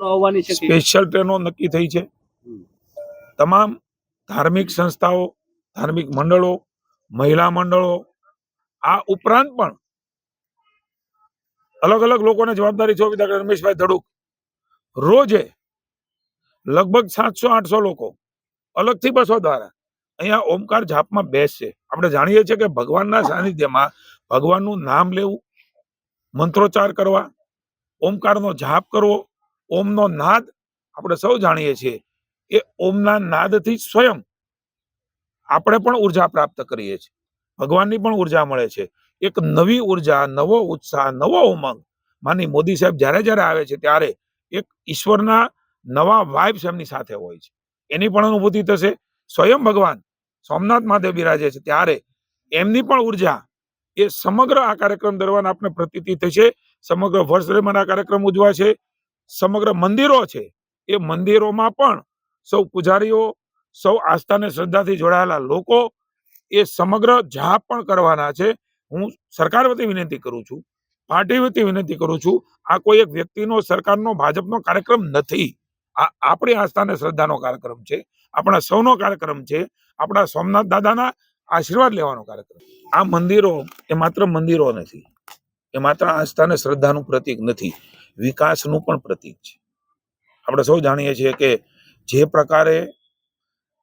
આવવાની છે? સ્પેશિયલ ટ્રેનો નક્કી થઈ છે. તમામ ધાર્મિક સંસ્થાઓ, ધાર્મિક મંડળો, મહિલા મંડળો, આ ઉપરાંત પણ અલગ અલગ લોકોને જવાબદારી છે. રમેશભાઈ ધડુક રોજે લગભગ 700-800 લોકો અલગથી બસો દ્વારા અહીંયા ઓમકાર જાપમાં બેસશે. આપણે જાણીએ છીએ કે ભગવાનના સાનિધ્યમાં ભગવાનનું નામ લેવું, મંત્રોચ્ચાર કરવા, ઓમકારનો જાપ કરવો, ઓમનો નાદ આપણે સૌ જાણીએ છીએ. એ ઓમના નાદથી સ્વયં આપણે પણ ઉર્જા પ્રાપ્ત કરીએ છીએ, ભગવાનની પણ ઉર્જા મળે છે. એક નવી ઉર્જા, નવો ઉત્સાહ, નવો ઉમંગ માની મોદી સાહેબ જ્યારે જ્યારે આવે છે ત્યારે એક ઈશ્વરના નવા વાઇબ્સ એમની સાથે હોય છે. એની પણ અનુભૂતિ થશે. સ્વયં ભગવાન સોમનાથ મહાદેવ બિરાજે છે ત્યારે એમની પણ ઉર્જા એ સમગ્ર આ કાર્યક્રમ દરમિયાન આપણે પ્રતીતિ થશે. સમગ્ર વર્ષ દરમિયાન આ કાર્યક્રમ ઉજવાશે. સમગ્ર મંદિરો છે એ મંદિરોમાં પણ સૌ પૂજારીઓ, સૌ આસ્થાને શ્રદ્ધાથી જોડાયેલા લોકો એ સમગ્ર જાપ પણ કરવાના છે. હું સરકાર વતી વિનંતી કરું છું, પાર્ટી વતી વિનંતી કરું છું, આ કોઈ એક વ્યક્તિનો, સરકારનો, ભાજપનો કાર્યક્રમ નથી. આ આપણી આસ્થાને શ્રદ્ધાનો કાર્યક્રમ છે, આપણા સૌનો કાર્યક્રમ છે, આપણા સોમનાથ દાદાના આશીર્વાદ લેવાનો કાર્યક્રમ. આ મંદિરો એ માત્ર મંદિરો નથી, એ માત્ર આસ્થાને શ્રદ્ધાનું પ્રતીક નથી, વિકાસનું પણ પ્રતીક છે. આપણે સૌ જાણીએ છીએ કે જે પ્રકારે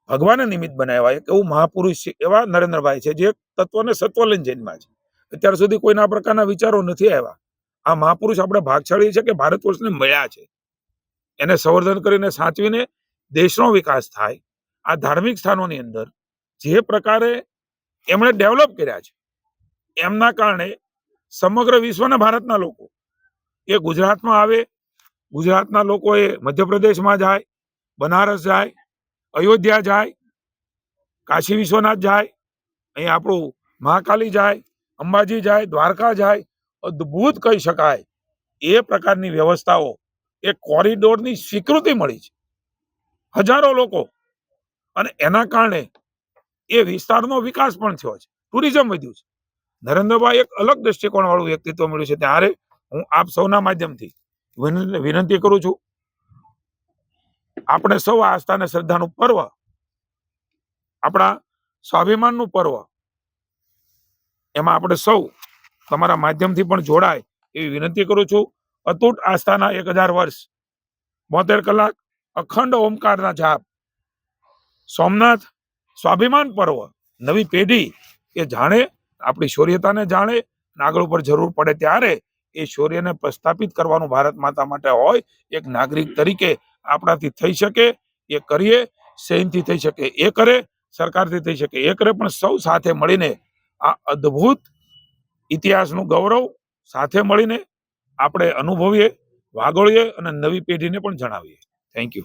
ભગવાને નિમિત્ત બનાવ્યા, એક એવું મહાપુરુષ છે એવા નરેન્દ્રભાઈ છે જે તત્વને સત્વ લઈને જન્મ્યા છે. અત્યાર સુધી કોઈના આ પ્રકારના વિચારો નથી આવ્યા. આ મહાપુરુષ આપણે ભાગશાળી છે કે ભારત વર્ષને મળ્યા છે. એને સંવર્ધન કરીને સાચવીને દેશનો વિકાસ થાય. આ ધાર્મિક સ્થાનોની અંદર જે પ્રકારે એમણે ડેવલપ કર્યા છે, એમના કારણે સમગ્ર વિશ્વના ભારતના લોકો એ ગુજરાતમાં આવે. ગુજરાતના લોકો એ મધ્યપ્રદેશમાં જાય, બનારસ જાય, અયોધ્યા જાય, કાશી વિશ્વનાથ જાય, અહીં આપણું મહાકાલી જાય, અંબાજી જાય, દ્વારકા જાય. અદ્ભુત કહી શકાય એ પ્રકારની વ્યવસ્થાઓ, એ કોરિડોરની સ્વીકૃતિ મળી છે હજારો લોકો, અને એના કારણે એ વિસ્તારનો વિકાસ પણ થયો છે, ટુરિઝમ વધ્યું છે. નરેન્દ્રભાઈ એક અલગ દ્રષ્ટિકોણ વાળું વ્યક્તિત્વ મળ્યું છે. ત્યારે હું આપ સૌના માધ્યમથી વિનંતી કરું છું, આપણે સૌ આસ્થા અને શ્રદ્ધાનું પર્વ, આપણા સ્વાભિમાનનું પર્વ, એમાં આપણે સૌ તમારા માધ્યમથી પણ જોડાય એવી વિનંતી કરું છું. અતૂટ આસ્થાના 1000 વર્ષ, 72 કલાક અખંડ ઓમકારના જાપ, સોમનાથ સ્વાભિમાન પર્વ, નવી પેઢી એ જાણે, આપણી શૌર્યતાને જાણે, આગળ ઉપર જરૂર પડે ત્યારે એ શૌર્યને પ્રસ્થાપિત કરવાનું ભારત માતા માટે હોય. એક નાગરિક તરીકે આપણાથી થઈ શકે એ કરીએ, સૈનથી થઈ શકે એ કરે, સરકારથી થઈ શકે એ કરે, પણ સૌ સાથે મળીને આ અદ્ભુત ઇતિહાસનું ગૌરવ સાથે મળીને આપણે અનુભવીએ, વાગોળીએ અને નવી પેઢીને પણ જણાવીએ. Thank you.